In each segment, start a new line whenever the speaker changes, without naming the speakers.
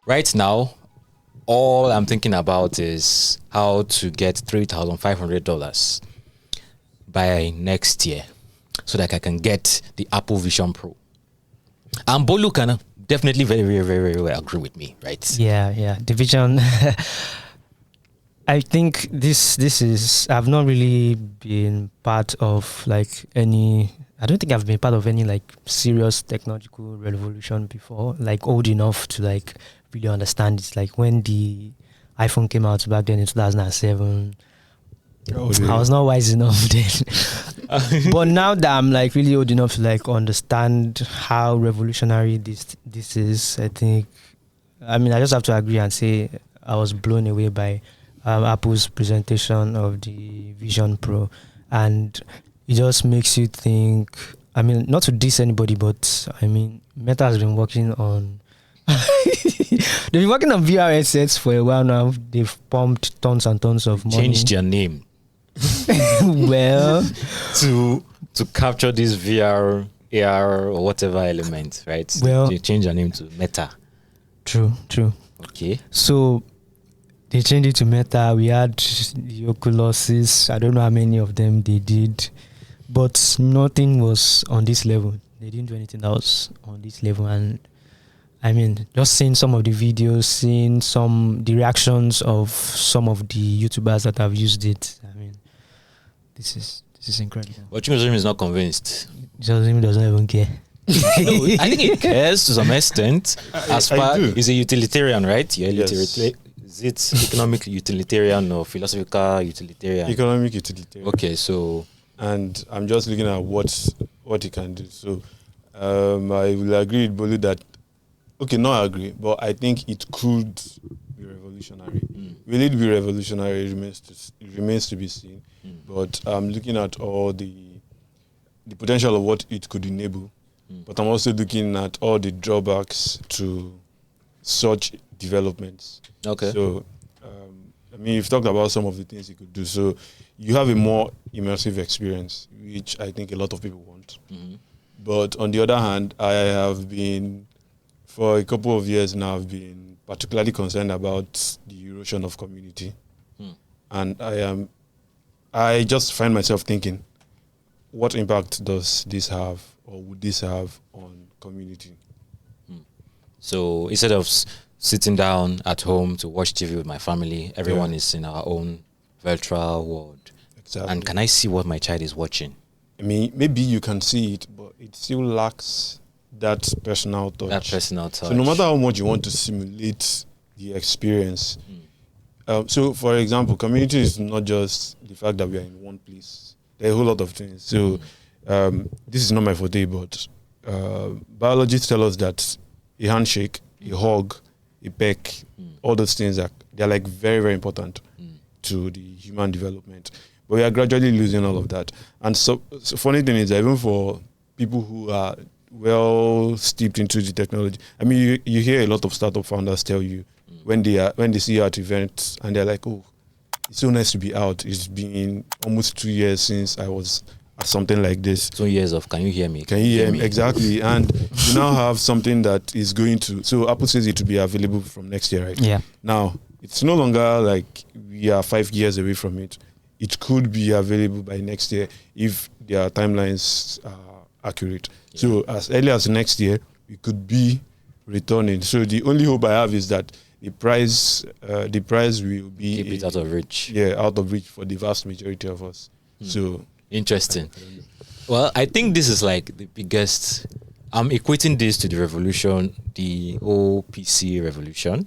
Right now, all I'm thinking about is how to get $3,500 by next year so that I can get the Apple Vision Pro. And Bolu can definitely very, very, very, very well agree with me, right?
Yeah. The Vision. I think this is. I've not really been part of like any. I don't think I've been part of any like serious technological revolution before. Like old enough to like really understand it. Like when the iPhone came out back then in 2007. I was not wise enough then. But now that I'm like really old enough to like understand how revolutionary this is, I think. I mean, I just have to agree and say I was blown away by Apple's presentation of the Vision Pro, and it just makes you think. I mean, not to diss anybody, but I mean, Meta has been working on. They've been working on VR headsets for a while now. They've pumped tons and tons of money.
Changed your name.
Well,
to capture this VR, AR, or whatever element, right?
Well,
you change your name to Meta.
True.
Okay.
So they changed it to Meta. We had the Oculuses. I don't know how many of them they did, but nothing was on this level. They didn't do anything that was on this level. And I mean, just seeing some of the videos, seeing the reactions of some of the YouTubers that have used it. I mean, this is incredible.
But Chimozim is not convinced.
Joseph doesn't even care.
No, I think he cares to some extent. As far
do.
he's a utilitarian, right? Yeah,
Yes.
Is it economic utilitarian or philosophical utilitarian?
Economic utilitarian.
Okay, so
And I'm just looking at what he can do. So I will agree with Bolu that, okay, not agree, but I think it could be revolutionary. Will it be revolutionary? It remains to be seen. But I'm looking at all the potential of what it could enable. But I'm also looking at all the drawbacks to such developments.
okay.
So, I mean, you've talked about some of the things you could do. So, you have a more immersive experience, which I think a lot of people want. But on the other hand, I have been, for a couple of years now, I've been particularly concerned about the erosion of community. And I just find myself thinking, what impact does this have, or would this have on community?
So instead of sitting down at home to watch TV with my family, everyone is in our own virtual world.
Exactly.
And can I see what my child is watching?
I mean, maybe you can see it, but it still lacks that personal touch.
That personal touch.
So no matter how much you want to simulate the experience. So, for example, community is not just the fact that we are in one place. There are a whole lot of things. So this is not my forte, but biologists tell us that a handshake, a hug, a peck, all those things they're like very, very important to the human development. But we are gradually losing all of that. And so funny thing is that even for people who are well steeped into the technology, I mean, you hear a lot of startup founders tell you when they see you at events and they're like, oh, it's so nice to be out. It's been almost 2 years since I was at something like this.
2 years of can you hear me?
Can you hear me? Exactly. And you now have something that is going to, so Apple says it will be available from next year, right?
Yeah.
Now, it's no longer like we are 5 years away from it. It could be available by next year if their timelines are accurate. Yeah. So as early as next year, we could be returning. So the only hope I have is that the price will be
keep it out of reach.
Yeah, out of reach for the vast majority of us. So
interesting. Well, I think this is like the biggest. I'm equating this to the revolution, the whole PC revolution.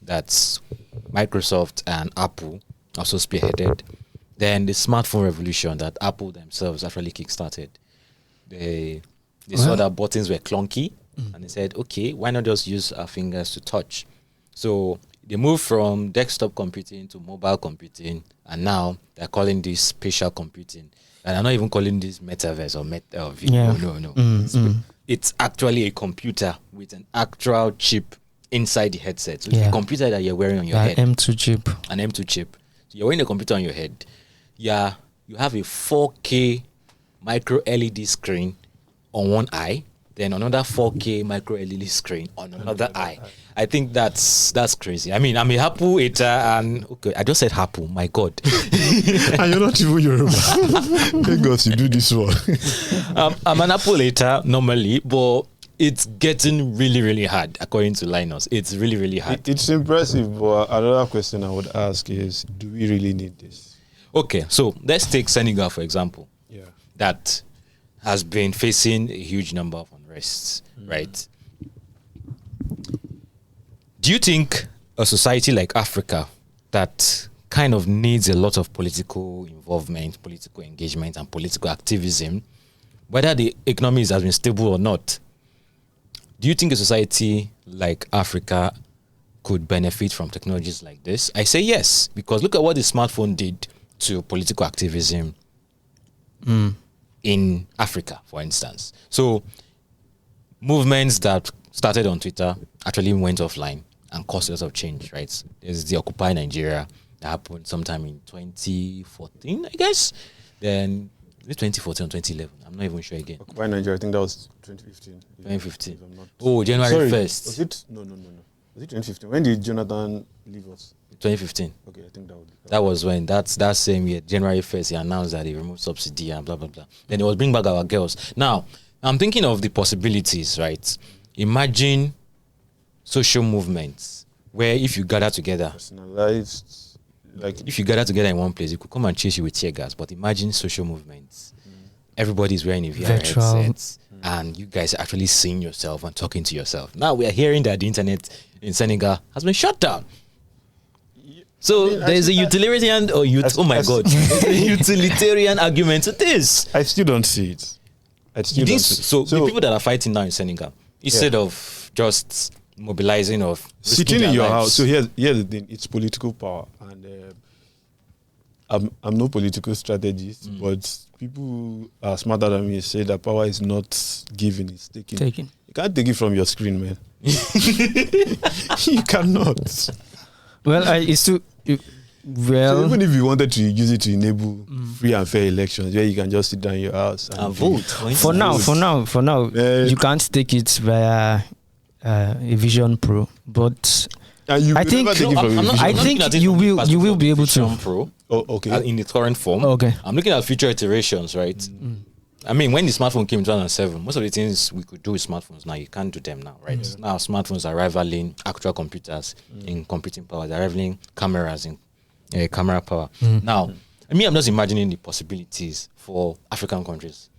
That's Microsoft and Apple also spearheaded. Then the smartphone revolution that Apple themselves actually kickstarted. They saw that buttons were clunky and they said, okay, why not just use our fingers to touch? So they moved from desktop computing to mobile computing, and now they're calling this spatial computing. And I'm not even calling this metaverse or video. No. It's actually a computer with an actual chip inside the headset. So it's a computer that you're wearing on your head.
An M2 chip.
An M2 chip. So you're wearing a computer on your head. Yeah, you have a 4K micro LED screen on one eye, then another 4K micro LED screen on another eye. I think that's crazy. I mean, I'm a Hapu eater, and okay, I just said Hapu. My God,
And you're not even Yoruba. Thank God you do this one.
I'm an Apple eater normally, but it's getting really, really hard. According to Linus, it's really, really hard.
It's impressive, but another question I would ask is, do we really need this?
Okay, so let's take Senegal for example.
Yeah.
That has been facing a huge number of unrests, right? Do you think a society like Africa that kind of needs a lot of political involvement, political engagement, and political activism, whether the economy has been stable or not, do you think a society like Africa could benefit from technologies like this? I say yes, because look at what the smartphone did to political activism in Africa, for instance. So movements that started on Twitter actually went offline and caused a lot of change, right? There's the Occupy Nigeria that happened sometime in 2014, I guess. Then, is it 2014 or 2011? I'm not even sure again.
Occupy Nigeria, I think that was 2015.
2015.
If I'm not-
Oh, January
Sorry,
1st.
Was it? No. Was it 2015? When did Jonathan leave us?
2015.
Okay, I think that would be.
That was when, that same year, January 1st, he announced that he removed subsidy and blah, blah, blah. Then it was bring back our girls. Now, I'm thinking of the possibilities, right? Imagine social movements where if you gather together,
Personalized, like
if you gather together in one place, you could come and chase you with tear gas. But imagine social movements. Everybody's wearing a VR
Virtual.
headset, and you guys are actually seeing yourself and talking to yourself. Now we are hearing that the internet in Senegal has been shut down. So there's a utilitarian or oh my God, there's a utilitarian argument to this.
I still don't see it. I still don't see it.
So the people that are fighting now in Senegal, instead of just mobilizing of
sitting
risking
in
their
your
lives.
house. So here's the thing: it's political power, and I'm no political strategist, but people who are smarter than me say that power is not given; it's taken. You can't take it from your screen, man. You cannot.
Well, it's too.
So even if you wanted to use it to enable free and fair elections, where you can just sit down in your house
and vote.
For now, you can't take it via a Vision Pro, but
I think
you will be able to.
Pro.
Oh, okay.
In its current form.
Okay.
I'm looking at future iterations, right? I mean, when the smartphone came in 2007, most of the things we could do with smartphones now, you can't do them now, right?
Yeah.
Now smartphones are rivaling actual computers in computing power. They're rivaling cameras in camera power. Now, I'm just imagining the possibilities for African countries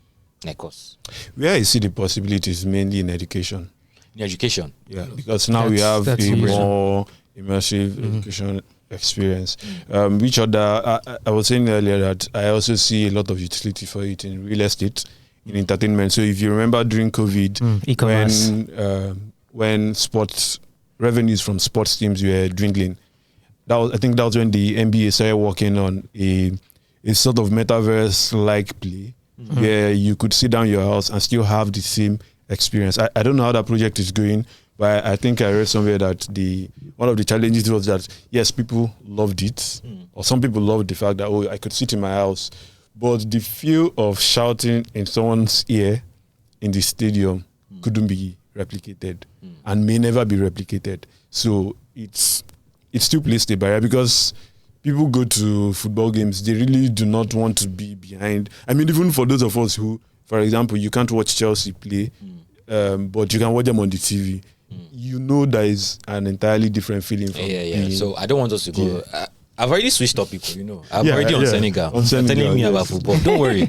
like us.
Where I see the possibilities mainly in education.
In education.
Yeah, because now we have a more immersive education experience. Which other, I was saying earlier that I also see a lot of utility for it in real estate, in entertainment. So if you remember during COVID,
e-commerce,
when sports revenues from sports teams were dwindling, I think that was when the NBA started working on a sort of metaverse-like play where you could sit down in your house and still have the same experience. I don't know how that project is going, but I think I read somewhere that one of the challenges was that yes, people loved it, or some people loved the fact that I could sit in my house, but the feel of shouting in someone's ear in the stadium couldn't be replicated and may never be replicated. So it still plays the barrier because people go to football games, they really do not want to be behind. I mean, even for those of us who, for example, you can't watch Chelsea play, but you can watch them on the TV. You know there is an entirely different feeling from
So I don't want us to go. I've already switched up people, I'm already on Senegal. Telling me about football. Don't worry.